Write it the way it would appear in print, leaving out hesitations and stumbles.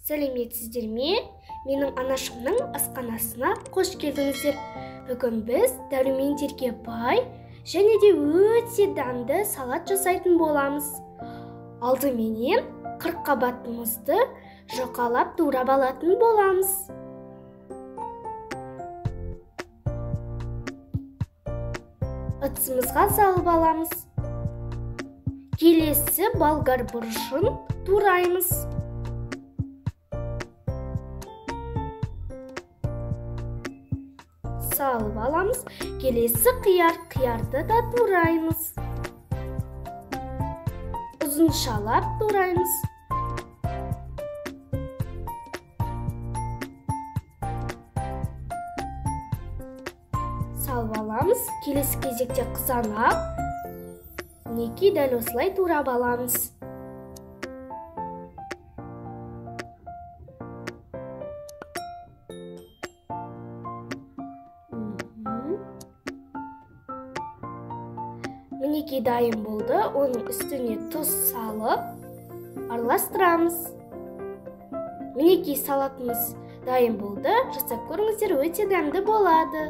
Сәлеметсіздер ме? Менің анашымның асханасына қош келдіңіздер. Бүгін біз дәрумендерге бай және де өте дәмді салат жасайтын боламыз. Алдыменен қырыққабатымызды жұқалап турап алатын боламыз. Ыдысымызға салып аламыз. Келесі болгар бұрышын тураймыз. Салып аламыз. Келесі қиярды да тураймыз. Ұзыншалап тураймыз. Салып аламыз. Келесі кезекте қызанақ. Мінекей дәл осылай турап аламыз. Мінекей дайын болды. Оның үстіне тұз салып араластырамыз. Мінекей салатымыз дайын болды. Жасап көріңіздер, өте дәмді болады.